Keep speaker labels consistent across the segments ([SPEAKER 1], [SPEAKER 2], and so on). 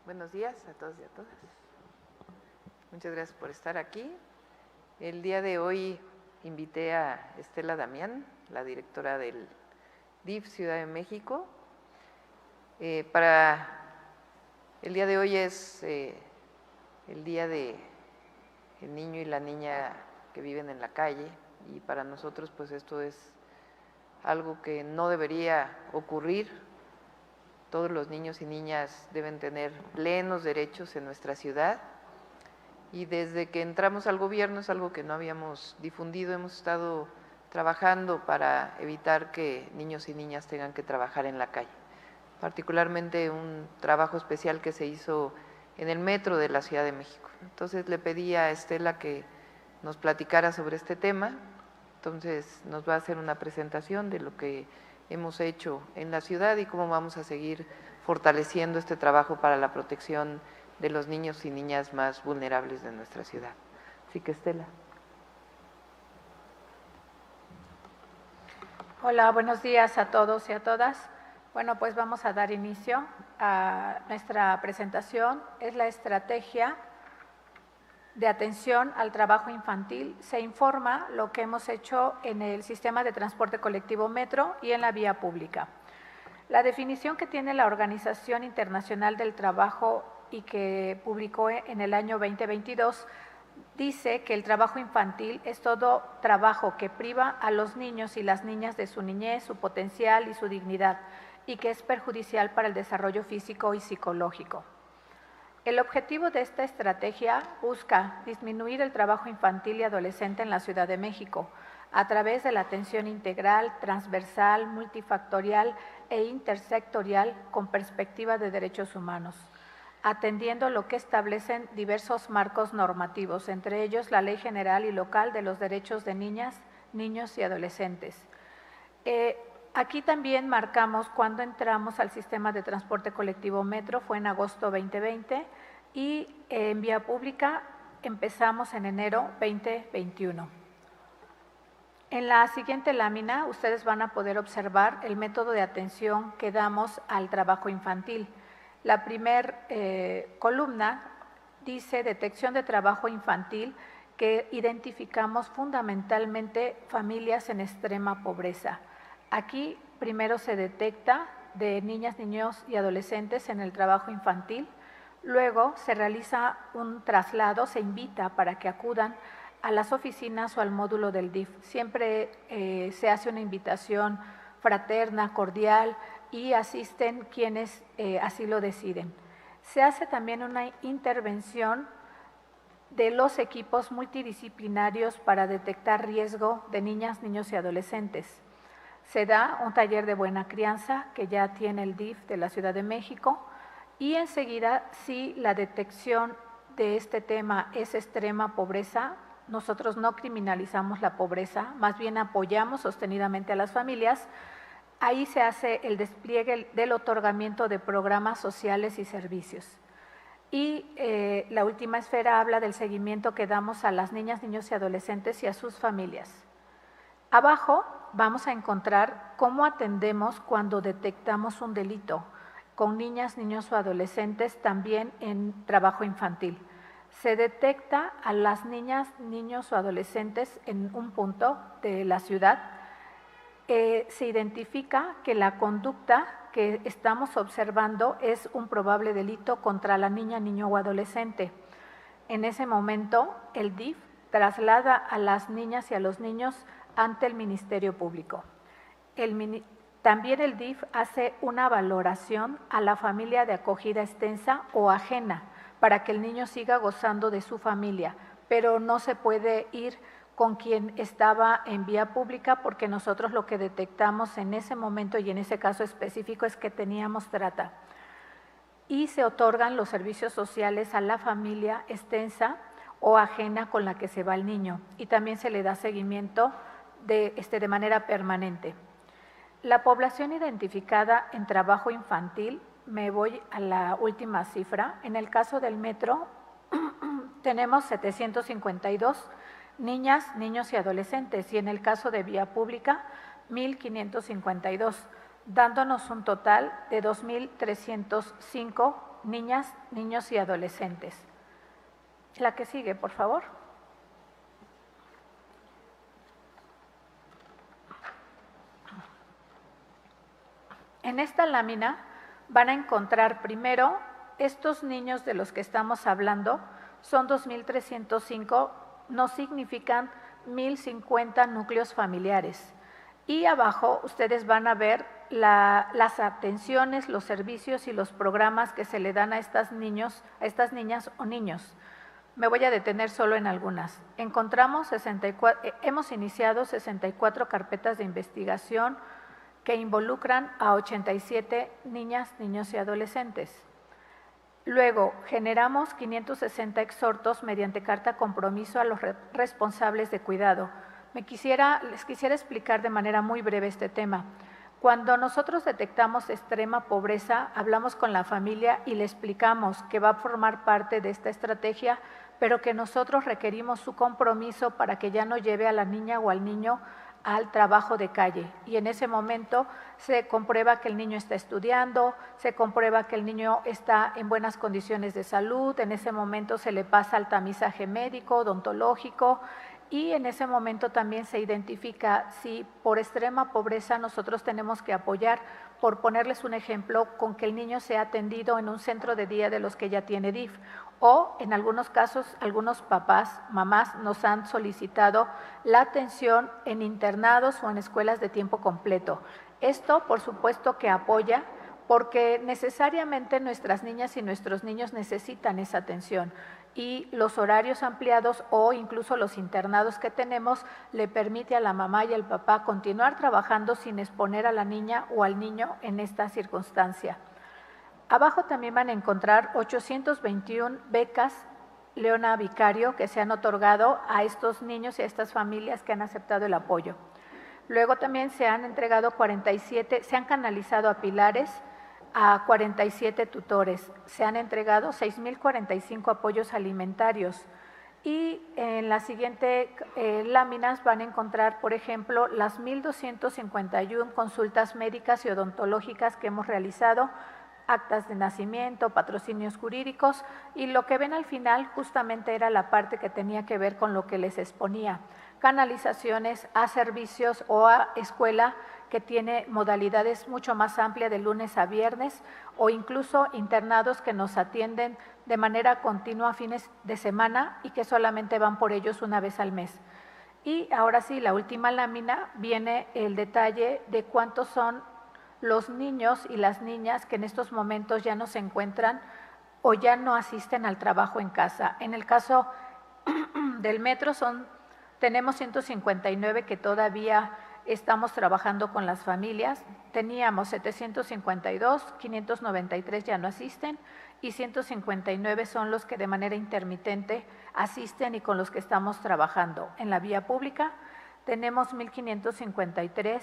[SPEAKER 1] Buenos días a todos y a todas. Muchas gracias por estar aquí. El día de hoy invité a Estela Damián, la directora del DIF Ciudad de México. Para el día de hoy es el día de el niño y la niña que viven en la calle, y para nosotros pues esto es algo que no debería ocurrir. Todos los niños y niñas deben tener plenos derechos en nuestra ciudad, y desde que entramos al gobierno es algo que no habíamos difundido. Hemos estado trabajando para evitar que niños y niñas tengan que trabajar en la calle, particularmente un trabajo especial que se hizo en el metro de la Ciudad de México. Entonces le pedí a Estela que nos platicara sobre este tema. Entonces nos va a hacer una presentación de lo que hemos hecho en la ciudad y cómo vamos a seguir fortaleciendo este trabajo para la protección de los niños y niñas más vulnerables de nuestra ciudad. Así que, Estela.
[SPEAKER 2] Hola, buenos días a todos y a todas. Bueno, pues vamos a dar inicio a nuestra presentación. Es la estrategia de atención al trabajo infantil. Se informa lo que hemos hecho en el sistema de transporte colectivo Metro y en la vía pública. La definición que tiene la Organización Internacional del Trabajo y que publicó en el año 2022 dice que el trabajo infantil es todo trabajo que priva a los niños y las niñas de su niñez, su potencial y su dignidad, y que es perjudicial para el desarrollo físico y psicológico. El objetivo de esta estrategia busca disminuir el trabajo infantil y adolescente en la Ciudad de México a través de la atención integral, transversal, multifactorial e intersectorial con perspectiva de derechos humanos, atendiendo lo que establecen diversos marcos normativos, entre ellos la Ley General y Local de los Derechos de Niñas, Niños y Adolescentes. Aquí también marcamos cuando entramos al sistema de transporte colectivo Metro, fue en agosto 2020, y en vía pública empezamos en enero 2021. En la siguiente lámina ustedes van a poder observar el método de atención que damos al trabajo infantil. La primera columna dice detección de trabajo infantil, que identificamos fundamentalmente familias en extrema pobreza. Aquí primero se detecta de niñas, niños y adolescentes en el trabajo infantil, luego se realiza un traslado, se invita para que acudan a las oficinas o al módulo del DIF. Siempre se hace una invitación fraterna, cordial, y asisten quienes así lo deciden. Se hace también una intervención de los equipos multidisciplinarios para detectar riesgo de niñas, niños y adolescentes. Se da un taller de buena crianza que ya tiene el DIF de la Ciudad de México, y enseguida, si la detección de este tema es extrema pobreza, nosotros no criminalizamos la pobreza, más bien apoyamos sostenidamente a las familias. Ahí se hace el despliegue del otorgamiento de programas sociales y servicios. Y la última esfera habla del seguimiento que damos a las niñas, niños y adolescentes y a sus familias. Abajo vamos a encontrar cómo atendemos cuando detectamos un delito con niñas, niños o adolescentes también en trabajo infantil. Se detecta a las niñas, niños o adolescentes en un punto de la ciudad. Se identifica que la conducta que estamos observando es un probable delito contra la niña, niño o adolescente. En ese momento, el DIF traslada a las niñas y a los niños ante el Ministerio Público. También el DIF hace una valoración a la familia de acogida extensa o ajena para que el niño siga gozando de su familia, pero no se puede ir con quien estaba en vía pública, porque nosotros lo que detectamos en ese momento y en ese caso específico es que teníamos trata. Y se otorgan los servicios sociales a la familia extensa o ajena con la que se va el niño, y también se le da seguimiento de manera permanente. La población identificada en trabajo infantil, me voy a la última cifra, en el caso del metro tenemos 752 niñas, niños y adolescentes, y en el caso de vía pública 1,552, dándonos un total de 2,305 niñas, niños y adolescentes. La que sigue, por favor. En esta lámina van a encontrar primero estos niños de los que estamos hablando, son 2.305, no significan 1.050 núcleos familiares. Y abajo ustedes van a ver las atenciones, los servicios y los programas que se le dan a estas niñas o niños. Me voy a detener solo en algunas. Hemos iniciado 64 carpetas de investigación que involucran a 87 niñas, niños y adolescentes. Luego, generamos 560 exhortos mediante carta compromiso a los responsables de cuidado. Les quisiera explicar de manera muy breve este tema. Cuando nosotros detectamos extrema pobreza, hablamos con la familia y le explicamos que va a formar parte de esta estrategia, pero que nosotros requerimos su compromiso para que ya no lleve a la niña o al niño al trabajo de calle. Y en ese momento se comprueba que el niño está estudiando, se comprueba que el niño está en buenas condiciones de salud, en ese momento se le pasa al tamizaje médico, odontológico, y en ese momento también se identifica si por extrema pobreza nosotros tenemos que apoyar, por ponerles un ejemplo, con que el niño sea atendido en un centro de día de los que ya tiene DIF, o en algunos casos, algunos papás, mamás nos han solicitado la atención en internados o en escuelas de tiempo completo. Esto, por supuesto, que apoya, porque necesariamente nuestras niñas y nuestros niños necesitan esa atención, y los horarios ampliados o incluso los internados que tenemos le permite a la mamá y al papá continuar trabajando sin exponer a la niña o al niño en esta circunstancia. Abajo también van a encontrar 821 becas Leona Vicario que se han otorgado a estos niños y a estas familias que han aceptado el apoyo. Luego también se han entregado 47, se han canalizado a pilares a 47 tutores, se han entregado 6.045 apoyos alimentarios, y en la siguiente láminas van a encontrar, por ejemplo, las 1.251 consultas médicas y odontológicas que hemos realizado, actas de nacimiento, patrocinios jurídicos, y lo que ven al final justamente era la parte que tenía que ver con lo que les exponía, canalizaciones a servicios o a escuela que tiene modalidades mucho más amplias de lunes a viernes, o incluso internados que nos atienden de manera continua fines de semana y que solamente van por ellos una vez al mes. Y ahora sí, la última lámina viene el detalle de cuántos son los niños y las niñas que en estos momentos ya no se encuentran o ya no asisten al trabajo en casa. En el caso del metro tenemos 159 que todavía estamos trabajando con las familias, teníamos 752, 593 ya no asisten y 159 son los que de manera intermitente asisten y con los que estamos trabajando. En la vía pública tenemos 1.553,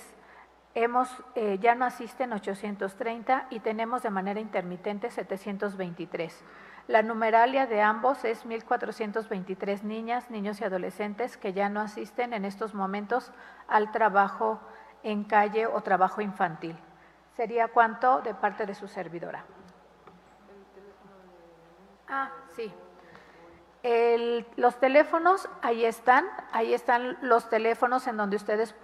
[SPEAKER 2] ya no asisten 830 y tenemos de manera intermitente 723. La numeralia de ambos es 1.423 niñas, niños y adolescentes que ya no asisten en estos momentos al trabajo en calle o trabajo infantil. ¿Sería cuánto de parte de su servidora? Sí. Los teléfonos, ahí están los teléfonos en donde ustedes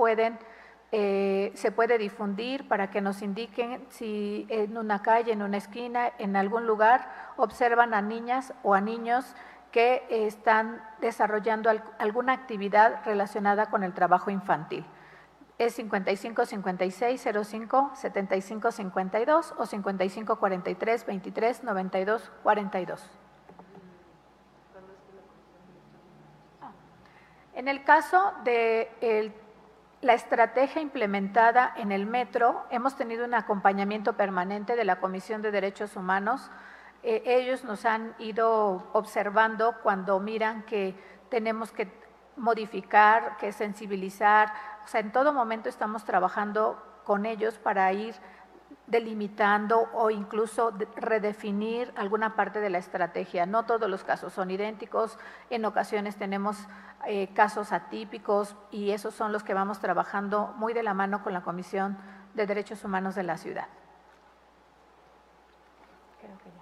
[SPEAKER 2] se puede difundir para que nos indiquen si en una calle, en una esquina, en algún lugar observan a niñas o a niños que están desarrollando alguna actividad relacionada con el trabajo infantil. Es 55 56 05 75 52 o 55 43 23 92 42. En el caso de la estrategia implementada en el metro, hemos tenido un acompañamiento permanente de la Comisión de Derechos Humanos. Ellos nos han ido observando cuando miran que tenemos que modificar, que sensibilizar. O sea, en todo momento estamos trabajando con ellos para ir delimitando o incluso redefinir alguna parte de la estrategia. No todos los casos son idénticos, en ocasiones tenemos casos atípicos y esos son los que vamos trabajando muy de la mano con la Comisión de Derechos Humanos de la ciudad. Creo que ya.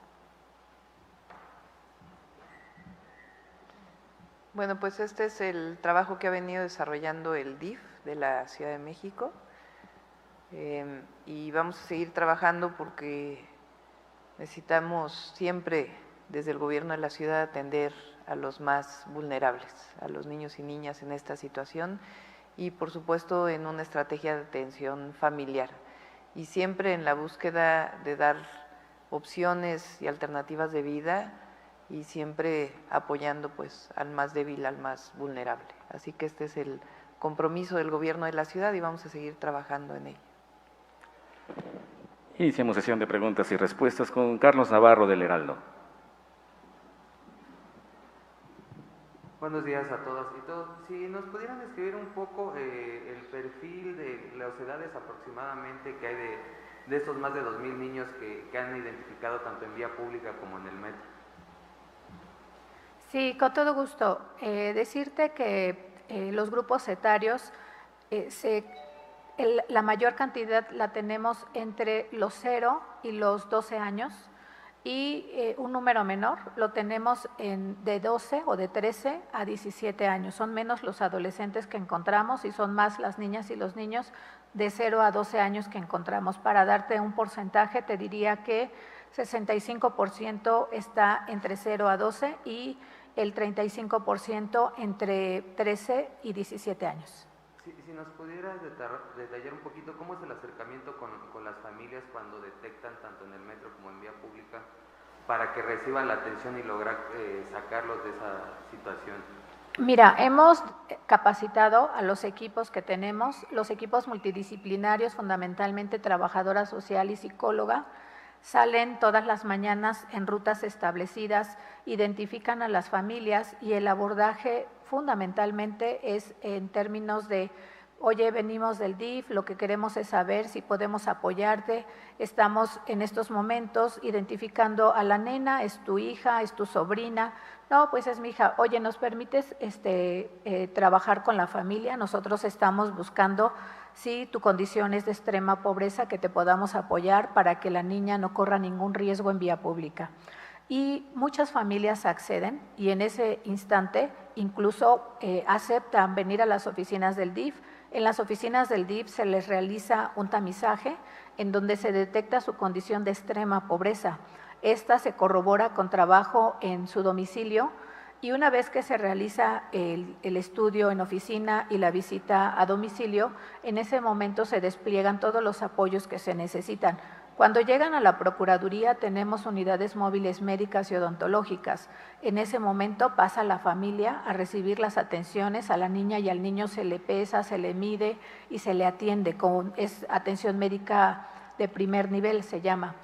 [SPEAKER 1] Bueno, pues este es el trabajo que ha venido desarrollando el DIF de la Ciudad de México y vamos a seguir trabajando porque necesitamos siempre desde el gobierno de la ciudad atender a los más vulnerables, a los niños y niñas en esta situación y por supuesto en una estrategia de atención familiar y siempre en la búsqueda de dar opciones y alternativas de vida y siempre apoyando pues al más débil, al más vulnerable. Así que este es el compromiso del gobierno de la ciudad y vamos a seguir trabajando en ello.
[SPEAKER 3] Iniciamos sesión de preguntas y respuestas con Carlos Navarro del Heraldo.
[SPEAKER 4] Buenos días a todas y todos. Si nos pudieran describir un poco el perfil de las edades aproximadamente que hay de estos más de 2,000 niños que han identificado tanto en vía pública como en el metro.
[SPEAKER 2] Sí, con todo gusto. Decirte que los grupos etarios, la mayor cantidad la tenemos entre los 0 y los 12 años y un número menor lo tenemos de 12 o de 13 a 17 años. Son menos los adolescentes que encontramos y son más las niñas y los niños de 0 a 12 años que encontramos. Para darte un porcentaje, te diría que 65% está entre 0 a 12 y el 35% entre 13 y 17 años.
[SPEAKER 4] Si nos pudieras detallar un poquito cómo es el acercamiento con las familias cuando detectan tanto en el metro como en vía pública para que reciban la atención y lograr sacarlos de esa situación.
[SPEAKER 2] Mira, hemos capacitado a los equipos que tenemos, los equipos multidisciplinarios, fundamentalmente trabajadora social y psicóloga, salen todas las mañanas en rutas establecidas, identifican a las familias y el abordaje fundamentalmente es en términos de, oye, venimos del DIF, lo que queremos es saber si podemos apoyarte, estamos en estos momentos identificando a la nena, es tu hija, es tu sobrina, no, pues es mi hija, oye, ¿nos permites trabajar con la familia? Nosotros estamos buscando si tu condición es de extrema pobreza, que te podamos apoyar para que la niña no corra ningún riesgo en vía pública. Y muchas familias acceden y en ese instante incluso aceptan venir a las oficinas del DIF. En las oficinas del DIF se les realiza un tamizaje en donde se detecta su condición de extrema pobreza. Esta se corrobora con trabajo en su domicilio y una vez que se realiza el estudio en oficina y la visita a domicilio, en ese momento se despliegan todos los apoyos que se necesitan. Cuando llegan a la Procuraduría tenemos unidades móviles médicas y odontológicas. En ese momento pasa la familia a recibir las atenciones, a la niña y al niño se le pesa, se le mide y se le atiende, es atención médica de primer nivel se llama.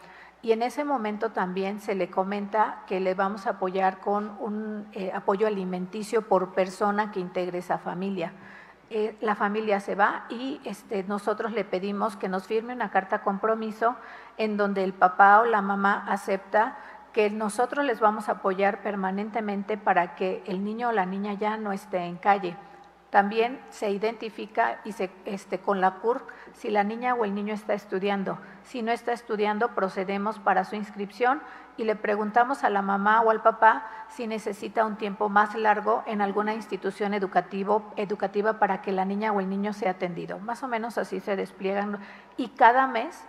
[SPEAKER 2] Y en ese momento también se le comenta que le vamos a apoyar con un apoyo alimenticio por persona que integre esa familia. La familia se va y nosotros le pedimos que nos firme una carta compromiso en donde el papá o la mamá acepta que nosotros les vamos a apoyar permanentemente para que el niño o la niña ya no esté en calle. También se identifica y con la CURP si la niña o el niño está estudiando. Si no está estudiando, procedemos para su inscripción y le preguntamos a la mamá o al papá si necesita un tiempo más largo en alguna institución educativa para que la niña o el niño sea atendido. Más o menos así se despliegan y cada mes,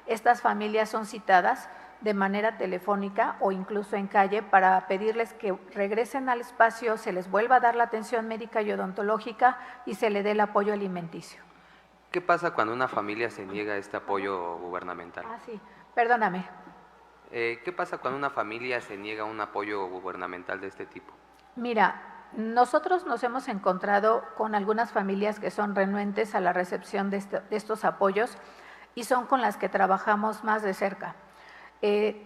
[SPEAKER 2] estas familias son citadas de manera telefónica o incluso en calle para pedirles que regresen al espacio, se les vuelva a dar la atención médica y odontológica y se le dé el apoyo alimenticio.
[SPEAKER 4] ¿Qué pasa cuando una familia se niega a este apoyo gubernamental?
[SPEAKER 2] Sí, perdóname.
[SPEAKER 4] ¿Qué pasa cuando una familia se niega a un apoyo gubernamental de este tipo?
[SPEAKER 2] Mira, nosotros nos hemos encontrado con algunas familias que son renuentes a la recepción de estos apoyos y son con las que trabajamos más de cerca.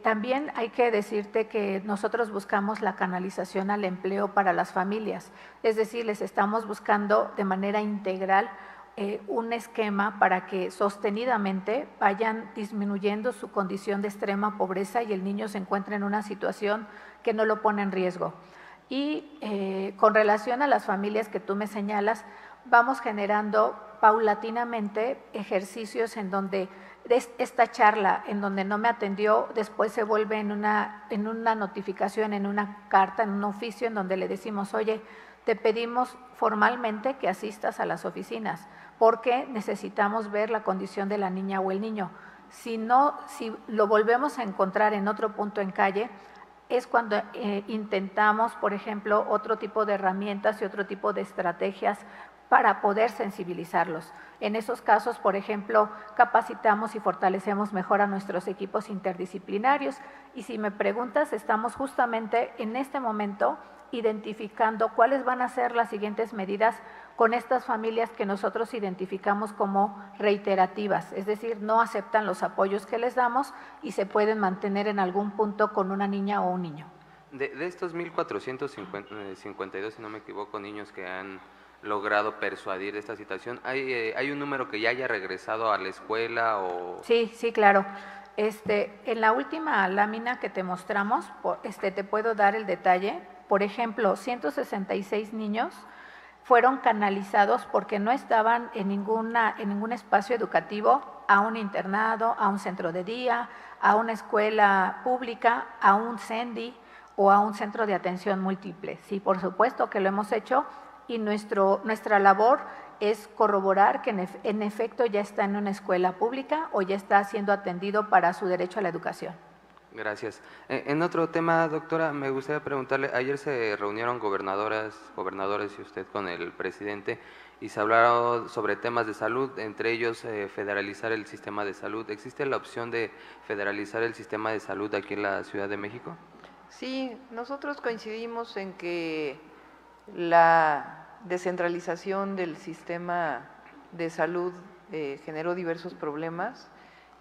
[SPEAKER 2] También hay que decirte que nosotros buscamos la canalización al empleo para las familias, es decir, les estamos buscando de manera integral un esquema para que sostenidamente vayan disminuyendo su condición de extrema pobreza y el niño se encuentre en una situación que no lo pone en riesgo. Y con relación a las familias que tú me señalas, vamos generando paulatinamente ejercicios en donde esta charla, en donde no me atendió, después se vuelve en una notificación, en una carta, en un oficio, en donde le decimos, oye, te pedimos formalmente que asistas a las oficinas, porque necesitamos ver la condición de la niña o el niño. Si lo volvemos a encontrar en otro punto en calle, es cuando intentamos, por ejemplo, otro tipo de herramientas y otro tipo de estrategias para poder sensibilizarlos. En esos casos, por ejemplo, capacitamos y fortalecemos mejor a nuestros equipos interdisciplinarios. Y si me preguntas, estamos justamente en este momento identificando cuáles van a ser las siguientes medidas con estas familias que nosotros identificamos como reiterativas, es decir, no aceptan los apoyos que les damos y se pueden mantener en algún punto con una niña o un niño.
[SPEAKER 4] De estos 1,452, si no me equivoco, niños que han logrado persuadir de esta situación, ¿hay un número que ya haya regresado a la escuela? O...
[SPEAKER 2] Sí, claro. En la última lámina que te mostramos, te puedo dar el detalle. Por ejemplo, 166 niños fueron canalizados porque no estaban en ningún espacio educativo, a un internado, a un centro de día, a una escuela pública, a un CENDI o a un centro de atención múltiple. Sí, por supuesto que lo hemos hecho y nuestra labor es corroborar que en efecto ya está en una escuela pública o ya está siendo atendido para su derecho a la educación.
[SPEAKER 4] Gracias. En otro tema, doctora, me gustaría preguntarle, ayer se reunieron gobernadores y usted con el presidente y se hablaron sobre temas de salud, entre ellos federalizar el sistema de salud. ¿Existe la opción de federalizar el sistema de salud aquí en la Ciudad de México?
[SPEAKER 1] Sí, nosotros coincidimos en que la descentralización del sistema de salud generó diversos problemas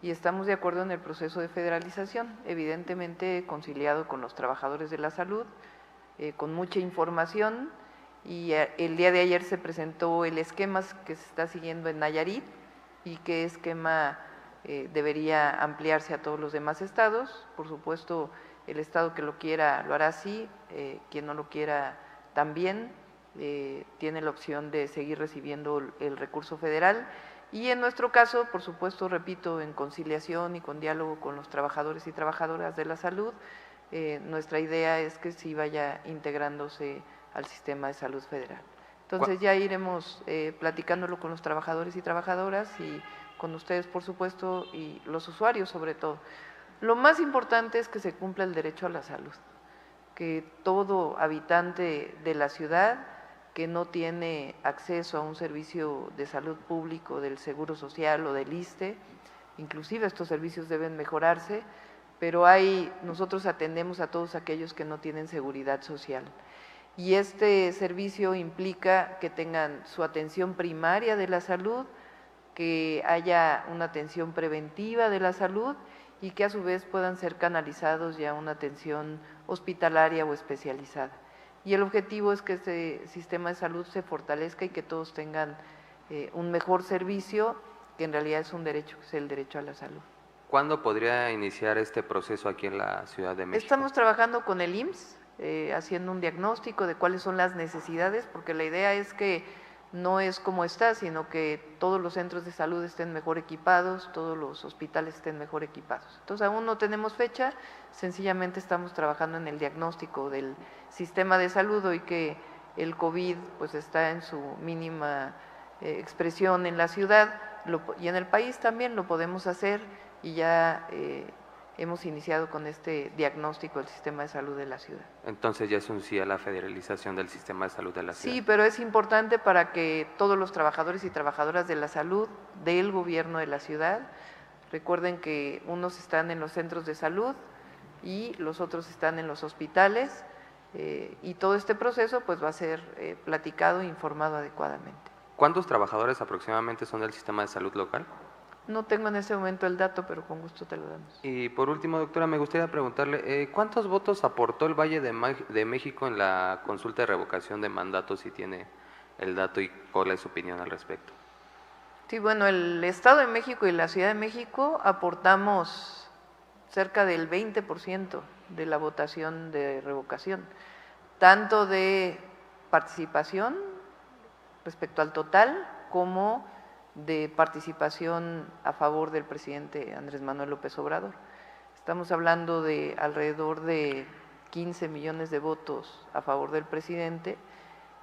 [SPEAKER 1] y estamos de acuerdo en el proceso de federalización, evidentemente conciliado con los trabajadores de la salud, con mucha información, y el día de ayer se presentó el esquema que se está siguiendo en Nayarit y qué esquema debería ampliarse a todos los demás estados. Por supuesto, el estado que lo quiera lo hará así, quien no lo quiera también tiene la opción de seguir recibiendo el recurso federal. Y en nuestro caso, por supuesto, repito, en conciliación y con diálogo con los trabajadores y trabajadoras de la salud, nuestra idea es que sí vaya integrándose al sistema de salud federal. Entonces ya iremos platicándolo con los trabajadores y trabajadoras y con ustedes, por supuesto, y los usuarios sobre todo. Lo más importante es que se cumpla el derecho a la salud, que todo habitante de la ciudad que no tiene acceso a un servicio de salud público del Seguro Social o del ISSSTE, inclusive estos servicios deben mejorarse, pero nosotros atendemos a todos aquellos que no tienen seguridad social. Y este servicio implica que tengan su atención primaria de la salud, que haya una atención preventiva de la salud y que a su vez puedan ser canalizados ya a una atención hospitalaria o especializada. Y el objetivo es que este sistema de salud se fortalezca y que todos tengan un mejor servicio, que en realidad es un derecho, que es el derecho a la salud.
[SPEAKER 4] ¿Cuándo podría iniciar este proceso aquí en la Ciudad de México?
[SPEAKER 1] Estamos trabajando con el IMSS, haciendo un diagnóstico de cuáles son las necesidades, porque la idea es que no es como está, sino que todos los centros de salud estén mejor equipados, todos los hospitales estén mejor equipados. Entonces aún no tenemos fecha, sencillamente estamos trabajando en el diagnóstico del sistema de salud y que el COVID pues está en su mínima expresión en la ciudad y en el país también lo podemos hacer y ya hemos iniciado con este diagnóstico del sistema de salud de la ciudad.
[SPEAKER 4] Entonces ya es un sí a la federalización del sistema de salud de la ciudad.
[SPEAKER 1] Sí, pero es importante para que todos los trabajadores y trabajadoras de la salud del gobierno de la ciudad, recuerden que unos están en los centros de salud y los otros están en los hospitales y todo este proceso pues va a ser platicado e informado adecuadamente.
[SPEAKER 4] ¿Cuántos trabajadores aproximadamente son del sistema de salud local?
[SPEAKER 1] No tengo en este momento el dato, pero con gusto te lo damos.
[SPEAKER 4] Y por último, doctora, me gustaría preguntarle, ¿cuántos votos aportó el Valle de México en la consulta de revocación de mandato, si tiene el dato y cuál es su opinión al respecto?
[SPEAKER 1] Sí, bueno, el Estado de México y la Ciudad de México aportamos cerca del 20% de la votación de revocación, tanto de participación respecto al total como de participación a favor del presidente Andrés Manuel López Obrador. Estamos hablando de alrededor de 15 millones de votos a favor del presidente,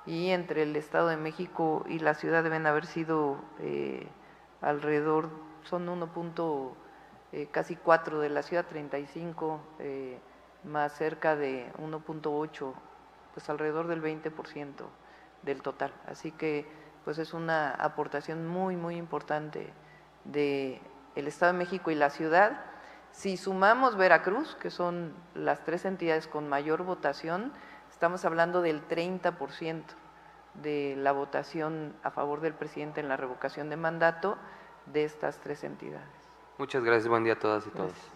[SPEAKER 1] y entre el Estado de México y la ciudad deben haber sido alrededor, son casi 4 de la ciudad, 35, más cerca de 1.8, pues alrededor del 20% del total. Así que pues es una aportación muy, muy importante del Estado de México y la ciudad. Si sumamos Veracruz, que son las 3 entidades con mayor votación, estamos hablando del 30% de la votación a favor del presidente en la revocación de mandato de estas 3 entidades.
[SPEAKER 4] Muchas gracias, buen día a todas y todos.
[SPEAKER 1] Gracias.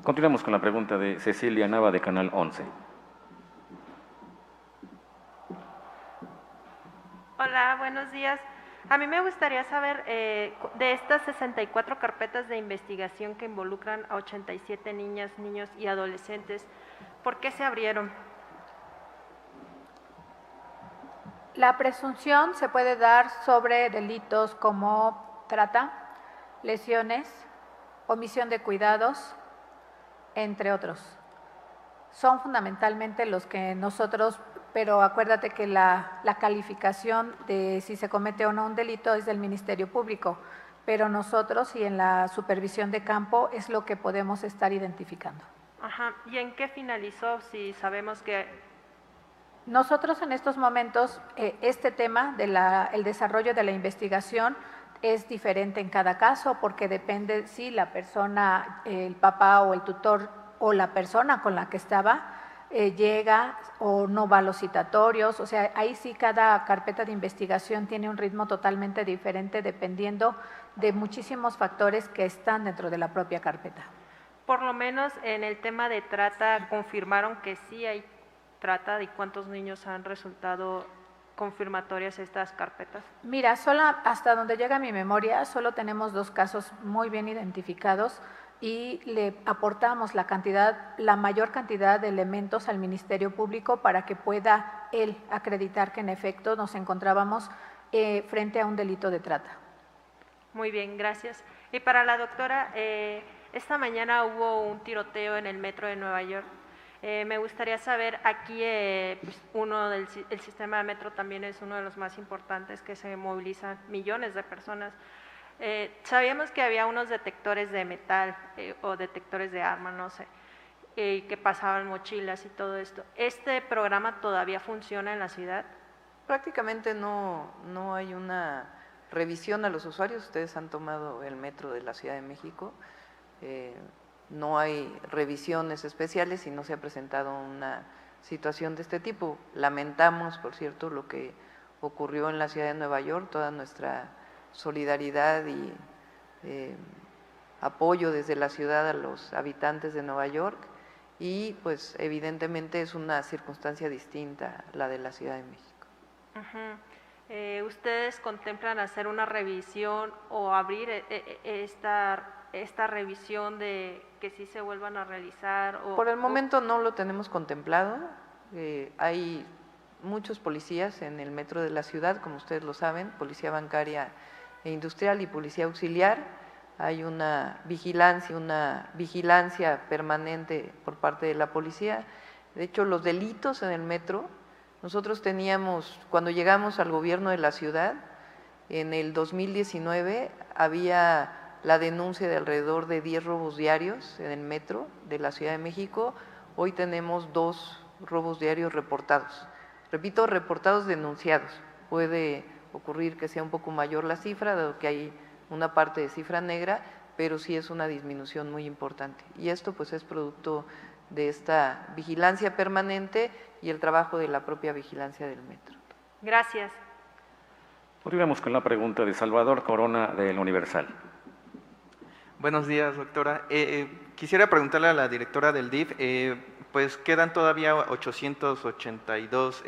[SPEAKER 3] Continuamos con la pregunta de Cecilia Nava de Canal 11.
[SPEAKER 5] Hola, buenos días. A mí me gustaría saber de estas 64 carpetas de investigación que involucran a 87 niñas, niños y adolescentes, ¿por qué se abrieron?
[SPEAKER 2] La presunción se puede dar sobre delitos como trata, lesiones, omisión de cuidados, entre otros. Son fundamentalmente los que nosotros, pero acuérdate que la calificación de si se comete o no un delito es del Ministerio Público, pero nosotros y en la supervisión de campo es lo que podemos estar identificando.
[SPEAKER 5] Ajá. ¿Y en qué finalizó? Si sabemos que…
[SPEAKER 2] Nosotros en estos momentos, este tema del desarrollo de la investigación es diferente en cada caso porque depende si la persona, el papá o el tutor o la persona con la que estaba llega o no va a los citatorios. O sea, ahí sí cada carpeta de investigación tiene un ritmo totalmente diferente dependiendo de muchísimos factores que están dentro de la propia carpeta.
[SPEAKER 5] Por lo menos en el tema de trata confirmaron que sí hay trata, ¿y cuántos niños han resultado confirmatorias estas carpetas?
[SPEAKER 2] Mira, solo hasta donde llega mi memoria, solo tenemos 2 casos muy bien identificados y le aportamos la mayor cantidad de elementos al Ministerio Público para que pueda él acreditar que en efecto nos encontrábamos frente a un delito de trata.
[SPEAKER 5] Muy bien, gracias. Y para la doctora, esta mañana hubo un tiroteo en el metro de Nueva York. Me gustaría saber, aquí pues el sistema de metro también es uno de los más importantes, que se movilizan millones de personas. Sabíamos que había unos detectores de metal o detectores de arma, no sé, que pasaban mochilas y todo esto. ¿Este programa todavía funciona en la ciudad?
[SPEAKER 1] Prácticamente no hay una revisión a los usuarios. Ustedes han tomado el metro de la Ciudad de México. No hay revisiones especiales y no se ha presentado una situación de este tipo. Lamentamos, por cierto, lo que ocurrió en la ciudad de Nueva York, toda nuestra solidaridad y apoyo desde la ciudad a los habitantes de Nueva York, y pues evidentemente es una circunstancia distinta a la de la Ciudad de México.
[SPEAKER 5] Uh-huh. ¿Ustedes contemplan hacer una revisión o abrir esta revisión de que sí se vuelvan a realizar?
[SPEAKER 1] Por el momento no lo tenemos contemplado. Hay muchos policías en el metro de la ciudad, como ustedes lo saben, policía bancaria e industrial y policía auxiliar. Hay una vigilancia permanente por parte de la policía. De hecho, los delitos en el metro, nosotros teníamos, cuando llegamos al gobierno de la ciudad, en el 2019 había la denuncia de alrededor de 10 robos diarios en el metro de la Ciudad de México. Hoy tenemos 2 robos diarios reportados. Repito, reportados, denunciados. Puede ocurrir que sea un poco mayor la cifra, dado que hay una parte de cifra negra, pero sí es una disminución muy importante. Y esto pues es producto de esta vigilancia permanente y el trabajo de la propia vigilancia del metro.
[SPEAKER 5] Gracias.
[SPEAKER 3] Continuamos con la pregunta de Salvador Corona del Universal.
[SPEAKER 6] Buenos días, doctora. Quisiera preguntarle a la directora del DIF, pues quedan todavía 882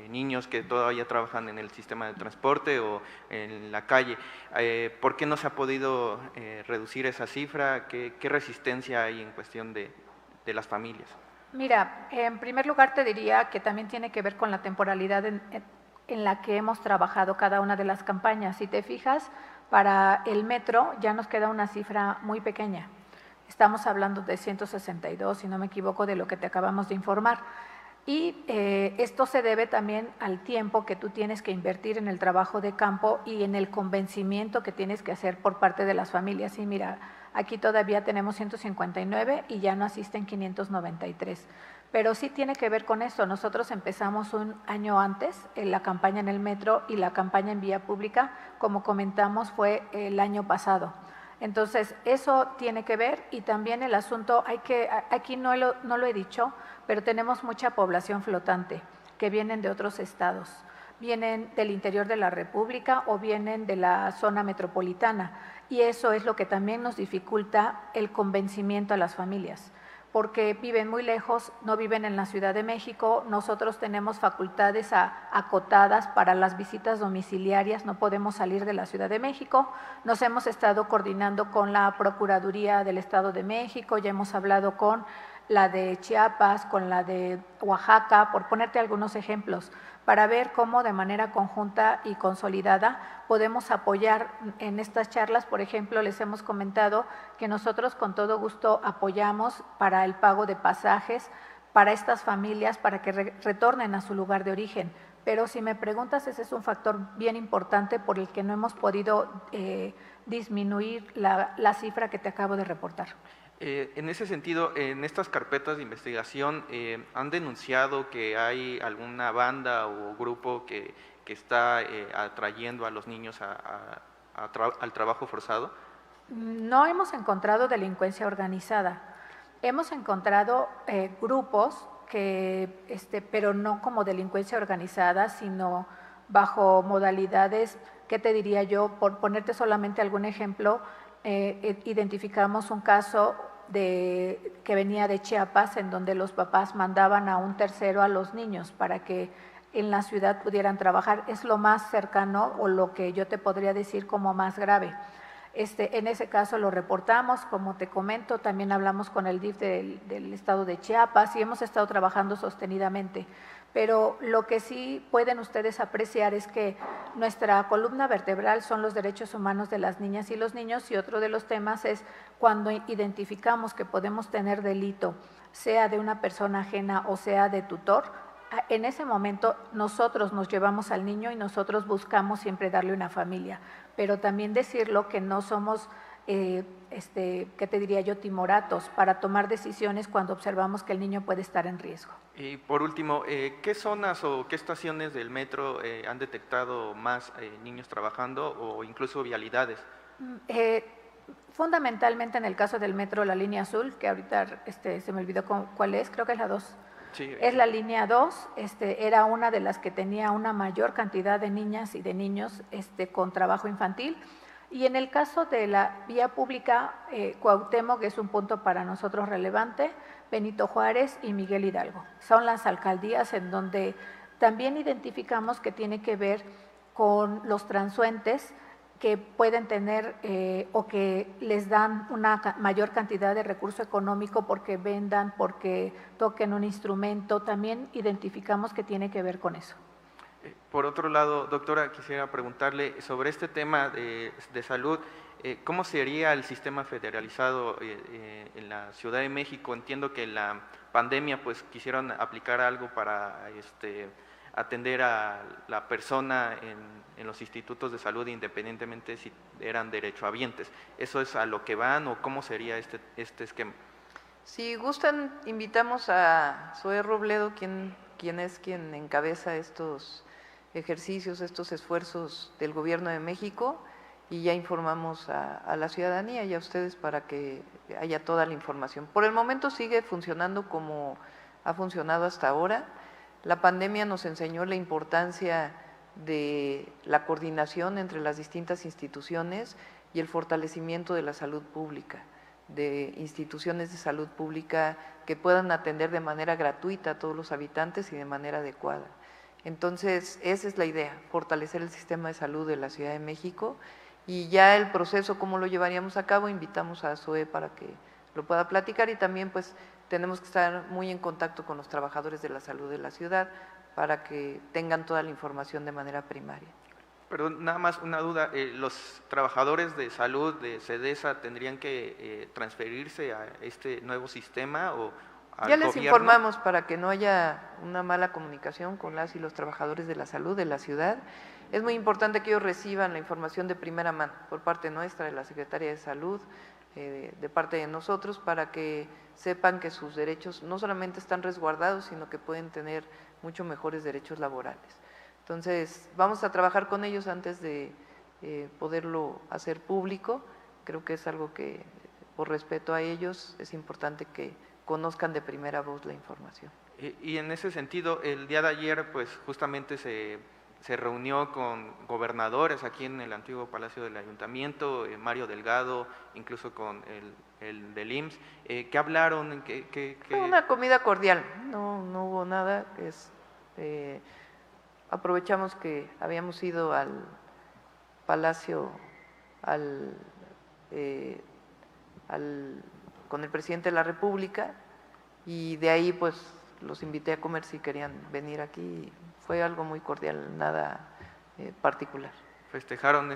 [SPEAKER 6] niños que todavía trabajan en el sistema de transporte o en la calle. ¿Por qué no se ha podido reducir esa cifra? ¿Qué resistencia hay en cuestión de las familias?
[SPEAKER 2] Mira, en primer lugar te diría que también tiene que ver con la temporalidad en la que hemos trabajado cada una de las campañas. Si te fijas, para el metro ya nos queda una cifra muy pequeña. Estamos hablando de 162, si no me equivoco, de lo que te acabamos de informar. Y esto se debe también al tiempo que tú tienes que invertir en el trabajo de campo y en el convencimiento que tienes que hacer por parte de las familias. Y mira, aquí todavía tenemos 159 y ya no asisten 593. Pero sí tiene que ver con eso. Nosotros empezamos un año antes la campaña en el metro y la campaña en vía pública, como comentamos, fue el año pasado. Entonces, eso tiene que ver y también el asunto, aquí no lo he dicho, pero tenemos mucha población flotante que vienen de otros estados, vienen del interior de la República o vienen de la zona metropolitana y eso es lo que también nos dificulta el convencimiento a las familias, porque viven muy lejos, no viven en la Ciudad de México, nosotros tenemos facultades acotadas para las visitas domiciliarias, no podemos salir de la Ciudad de México, nos hemos estado coordinando con la Procuraduría del Estado de México, ya hemos hablado con la de Chiapas, con la de Oaxaca, por ponerte algunos ejemplos, para ver cómo de manera conjunta y consolidada podemos apoyar en estas charlas. Por ejemplo, les hemos comentado que nosotros con todo gusto apoyamos para el pago de pasajes para estas familias, para que retornen a su lugar de origen. Pero si me preguntas, ese es un factor bien importante por el que no hemos podido disminuir la cifra que te acabo de reportar.
[SPEAKER 6] En ese sentido, en estas carpetas de investigación, ¿han denunciado que hay alguna banda o grupo que está atrayendo a los niños al trabajo forzado?
[SPEAKER 2] No hemos encontrado delincuencia organizada. Hemos encontrado grupos pero no como delincuencia organizada, sino bajo modalidades, ¿qué te diría yo? Por ponerte solamente algún ejemplo, identificamos un caso que venía de Chiapas, en donde los papás mandaban a un tercero a los niños para que en la ciudad pudieran trabajar. Es lo más cercano o lo que yo te podría decir como más grave. En ese caso lo reportamos, como te comento, también hablamos con el DIF del estado de Chiapas y hemos estado trabajando sostenidamente. Pero lo que sí pueden ustedes apreciar es que nuestra columna vertebral son los derechos humanos de las niñas y los niños, y otro de los temas es cuando identificamos que podemos tener delito, sea de una persona ajena o sea de tutor, en ese momento nosotros nos llevamos al niño y nosotros buscamos siempre darle una familia, pero también decirlo que no somos ¿qué te diría yo?, timoratos para tomar decisiones cuando observamos que el niño puede estar en riesgo.
[SPEAKER 6] Y por último, ¿qué zonas o qué estaciones del metro han detectado más niños trabajando o incluso vialidades?
[SPEAKER 2] Fundamentalmente en el caso del metro, la línea azul, que ahorita se me olvidó cuál es, creo que es la 2.
[SPEAKER 6] Sí.
[SPEAKER 2] Es la línea 2, era una de las que tenía una mayor cantidad de niñas y de niños con trabajo infantil. Y en el caso de la vía pública, Cuauhtémoc es un punto para nosotros relevante, Benito Juárez y Miguel Hidalgo. Son las alcaldías en donde también identificamos que tiene que ver con los transuentes que pueden tener o que les dan una mayor cantidad de recurso económico porque vendan, porque toquen un instrumento. También identificamos que tiene que ver con eso.
[SPEAKER 6] Por otro lado, doctora, quisiera preguntarle sobre este tema de salud, ¿cómo sería el sistema federalizado en la Ciudad de México? Entiendo que en la pandemia pues quisieron aplicar algo para atender a la persona en los institutos de salud independientemente si eran derechohabientes. ¿Eso es a lo que van o cómo sería este esquema?
[SPEAKER 1] Si gustan, invitamos a Zoé Robledo, quien encabeza estos ejercicios, estos esfuerzos del Gobierno de México, y ya informamos a la ciudadanía y a ustedes para que haya toda la información. Por el momento sigue funcionando como ha funcionado hasta ahora. La pandemia nos enseñó la importancia de la coordinación entre las distintas instituciones y el fortalecimiento de la salud pública, de instituciones de salud pública que puedan atender de manera gratuita a todos los habitantes y de manera adecuada. Entonces, esa es la idea, fortalecer el sistema de salud de la Ciudad de México, y ya el proceso, cómo lo llevaríamos a cabo, invitamos a Zoé para que lo pueda platicar, y también pues tenemos que estar muy en contacto con los trabajadores de la salud de la ciudad para que tengan toda la información de manera primaria.
[SPEAKER 6] Pero nada más una duda, ¿los trabajadores de salud de SEDESA tendrían que transferirse a este nuevo sistema o al
[SPEAKER 1] Ya les
[SPEAKER 6] gobierno?
[SPEAKER 1] informamos para que no haya una mala comunicación con las y los trabajadores de la salud de la ciudad. Es muy importante que ellos reciban la información de primera mano por parte nuestra, de la Secretaría de Salud, de parte de nosotros, para que sepan que sus derechos no solamente están resguardados, sino que pueden tener mucho mejores derechos laborales. Entonces, vamos a trabajar con ellos antes de poderlo hacer público. Creo que es algo que, por respeto a ellos, es importante que conozcan de primera voz la información.
[SPEAKER 6] Y en ese sentido, el día de ayer, pues justamente se reunió con gobernadores aquí en el antiguo Palacio del Ayuntamiento, Mario Delgado, incluso con el del IMSS. ¿Qué hablaron?
[SPEAKER 1] Fue una comida cordial, no hubo nada. Aprovechamos que habíamos ido al Palacio con el presidente de la República, y de ahí pues los invité a comer si querían venir aquí. Fue algo muy cordial, nada particular.
[SPEAKER 6] ¿Festejaron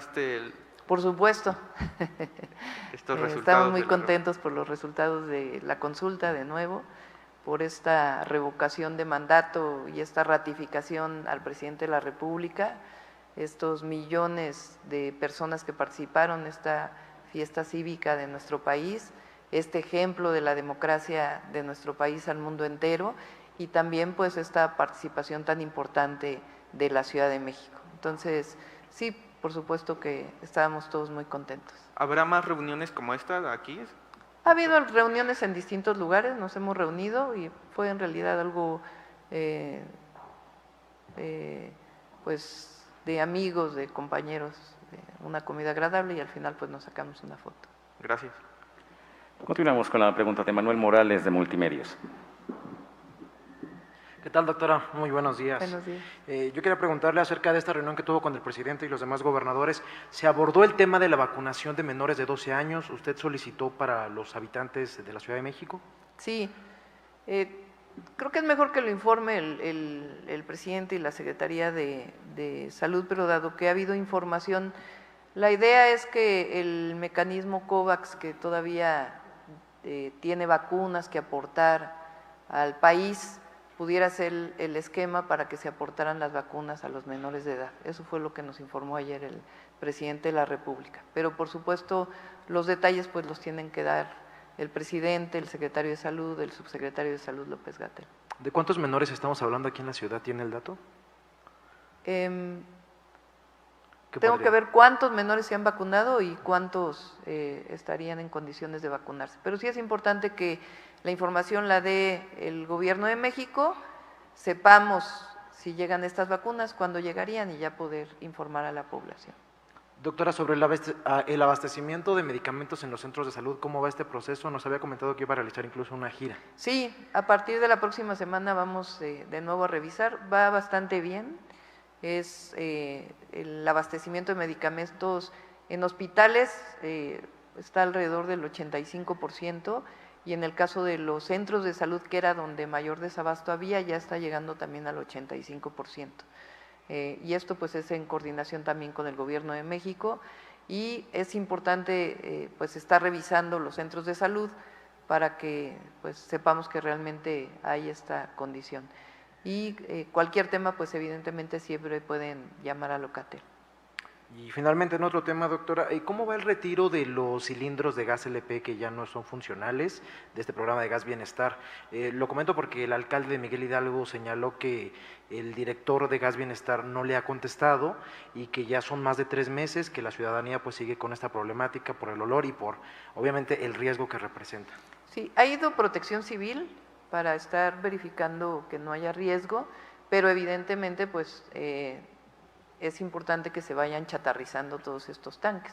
[SPEAKER 1] Por supuesto.
[SPEAKER 6] estos resultados?
[SPEAKER 1] Estamos muy contentos por los resultados de la consulta, de nuevo, por esta revocación de mandato y esta ratificación al presidente de la República, estos millones de personas que participaron en esta fiesta cívica de nuestro país, este ejemplo de la democracia de nuestro país al mundo entero, y también pues esta participación tan importante de la Ciudad de México. Entonces, sí, por supuesto que estábamos todos muy contentos.
[SPEAKER 6] ¿Habrá más reuniones como esta aquí?
[SPEAKER 1] Ha habido reuniones en distintos lugares, nos hemos reunido y fue en realidad algo pues de amigos, de compañeros, una comida agradable, y al final pues nos sacamos una foto.
[SPEAKER 6] Gracias.
[SPEAKER 3] Continuamos con la pregunta de Manuel Morales, de Multimedios.
[SPEAKER 7] ¿Qué tal, doctora? Muy buenos días.
[SPEAKER 1] Buenos días.
[SPEAKER 7] Yo quería preguntarle acerca de esta reunión que tuvo con el presidente y los demás gobernadores. ¿Se abordó el tema de la vacunación de menores de 12 años? ¿Usted solicitó para los habitantes de la Ciudad de México?
[SPEAKER 1] Sí, creo que es mejor que lo informe el presidente y la Secretaría de Salud, pero dado que ha habido información, la idea es que el mecanismo COVAX, que todavía tiene vacunas que aportar al país, pudiera ser el esquema para que se aportaran las vacunas a los menores de edad. Eso fue lo que nos informó ayer el presidente de la República. Pero por supuesto los detalles pues los tienen que dar el presidente, el secretario de Salud, el subsecretario de Salud López Gatell.
[SPEAKER 7] ¿De cuántos menores estamos hablando aquí en la ciudad? ¿Tiene el dato?
[SPEAKER 1] Tengo que ver cuántos menores se han vacunado y cuántos estarían en condiciones de vacunarse. Pero sí es importante que la información la dé el Gobierno de México, sepamos si llegan estas vacunas, cuándo llegarían, y ya poder informar a la población.
[SPEAKER 7] Doctora, sobre el abastecimiento de medicamentos en los centros de salud, ¿cómo va este proceso? Nos había comentado que iba a realizar incluso una gira.
[SPEAKER 1] Sí, a partir de la próxima semana vamos de nuevo a revisar, va bastante bien. Es el abastecimiento de medicamentos en hospitales está alrededor del 85%, y en el caso de los centros de salud, que era donde mayor desabasto había, ya está llegando también al 85%. Y esto pues es en coordinación también con el Gobierno de México, y es importante pues estar revisando los centros de salud para que pues sepamos que realmente hay esta condición. Y cualquier tema pues evidentemente siempre pueden llamar a Locatel.
[SPEAKER 7] Y finalmente, en otro tema, doctora, ¿cómo va el retiro de los cilindros de gas LP que ya no son funcionales de este programa de Gas Bienestar? Lo comento porque el alcalde de Miguel Hidalgo señaló que el director de Gas Bienestar no le ha contestado y que ya son más de 3 meses que la ciudadanía pues sigue con esta problemática por el olor y por, obviamente, el riesgo que representa.
[SPEAKER 1] Sí, ha ido Protección Civil para estar verificando que no haya riesgo, pero evidentemente pues es importante que se vayan chatarrizando todos estos tanques,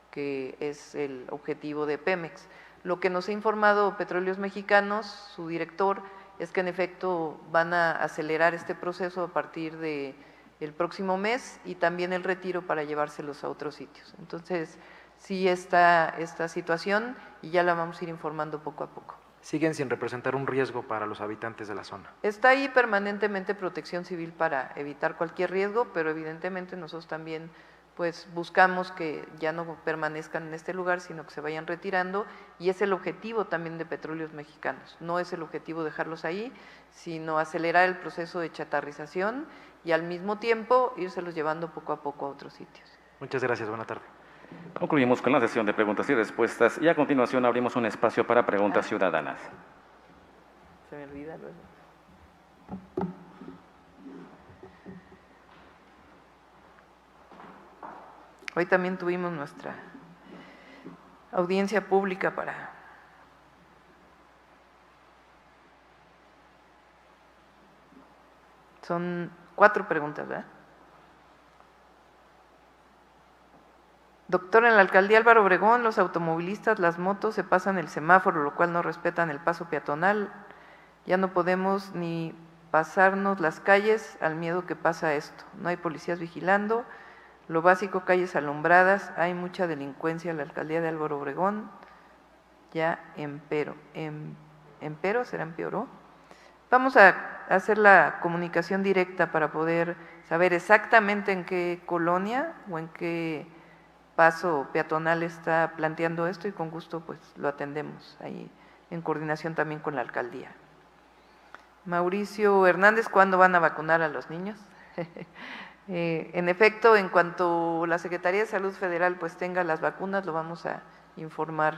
[SPEAKER 1] que es el objetivo de Pemex. Lo que nos ha informado Petróleos Mexicanos, su director, es que en efecto van a acelerar este proceso a partir del próximo mes, y también el retiro para llevárselos a otros sitios. Entonces, sí está esta situación y ya la vamos a ir informando poco a poco.
[SPEAKER 7] siguen sin representar un riesgo para los habitantes de la zona.
[SPEAKER 1] Está ahí permanentemente Protección Civil para evitar cualquier riesgo, pero evidentemente nosotros también pues buscamos que ya no permanezcan en este lugar, sino que se vayan retirando, y es el objetivo también de Petróleos Mexicanos. No es el objetivo dejarlos ahí, sino acelerar el proceso de chatarrización y al mismo tiempo irselos llevando poco a poco a otros sitios.
[SPEAKER 7] Muchas gracias, buena tarde.
[SPEAKER 3] Concluimos con la sesión de preguntas y respuestas y a continuación abrimos un espacio para preguntas ciudadanas.
[SPEAKER 1] Se me olvida luego. Hoy también tuvimos nuestra audiencia pública para son 4 preguntas, ¿verdad? Doctor, en la alcaldía Álvaro Obregón, los automovilistas, las motos se pasan el semáforo, lo cual no respetan el paso peatonal. Ya no podemos ni pasarnos las calles al miedo que pasa esto. No hay policías vigilando. Lo básico, calles alumbradas, hay mucha delincuencia en la alcaldía de Álvaro Obregón, ya empeoró. Vamos a hacer la comunicación directa para poder saber exactamente en qué colonia o en qué paso peatonal está planteando esto y con gusto pues lo atendemos ahí en coordinación también con la alcaldía. Mauricio Hernández, ¿cuándo van a vacunar a los niños? En efecto, en cuanto la Secretaría de Salud Federal pues tenga las vacunas, lo vamos a informar.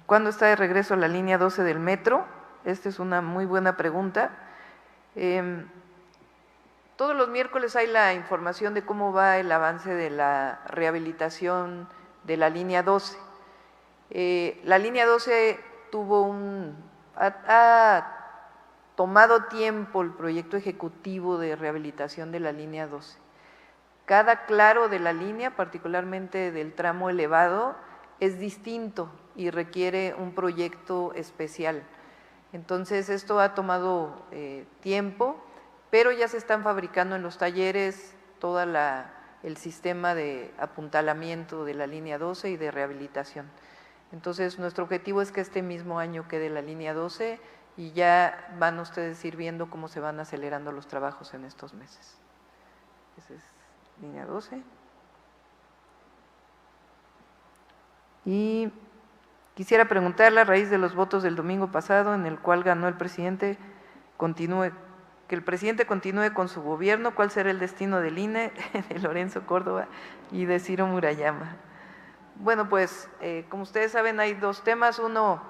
[SPEAKER 1] ¿Cuándo está de regreso la línea 12 del metro? Esta es una muy buena pregunta. Todos los miércoles hay la información de cómo va el avance de la rehabilitación de la línea 12. La línea 12 ha tomado tiempo el proyecto ejecutivo de rehabilitación de la línea 12. Cada claro de la línea, particularmente del tramo elevado, es distinto y requiere un proyecto especial. Entonces, esto ha tomado tiempo, pero ya se están fabricando en los talleres todo el sistema de apuntalamiento de la línea 12 y de rehabilitación. Entonces, nuestro objetivo es que este mismo año quede la línea 12 y ya van ustedes ir viendo cómo se van acelerando los trabajos en estos meses. Esa es línea 12. Y quisiera preguntarle, a raíz de los votos del domingo pasado, en el cual ganó el presidente, que el presidente continúe con su gobierno, ¿cuál será el destino del INE, de Lorenzo Córdoba y de Ciro Murayama? Bueno, pues, como ustedes saben, hay 2 temas. Uno,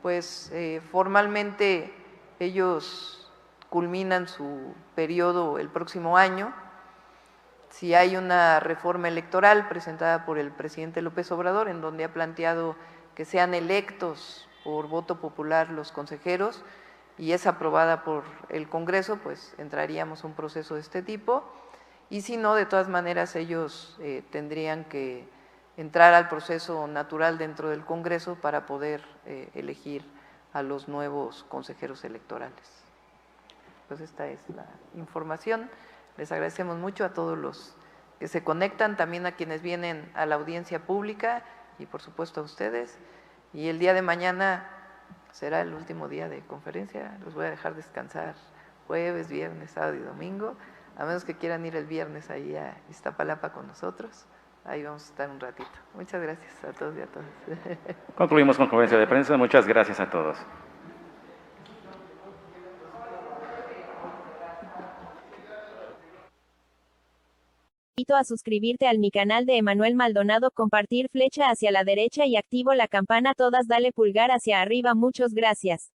[SPEAKER 1] pues formalmente ellos culminan su periodo el próximo año. Si hay una reforma electoral presentada por el presidente López Obrador, en donde ha planteado que sean electos por voto popular los consejeros y es aprobada por el Congreso, pues entraríamos a un proceso de este tipo. Y si no, de todas maneras ellos tendrían que entrar al proceso natural dentro del Congreso para poder elegir a los nuevos consejeros electorales. Pues esta es la información. Les agradecemos mucho a todos los que se conectan, también a quienes vienen a la audiencia pública y por supuesto a ustedes. Y el día de mañana será el último día de conferencia, los voy a dejar descansar jueves, viernes, sábado y domingo, a menos que quieran ir el viernes ahí a Iztapalapa con nosotros. Ahí vamos a estar un ratito. Muchas gracias a todos y a todas.
[SPEAKER 3] Concluimos con conferencia de prensa. Muchas gracias a todos.
[SPEAKER 8] Invito a suscribirte al mi canal de Emanuel Maldonado, compartir flecha hacia la derecha y activo la campana todas, dale pulgar hacia arriba, muchas gracias.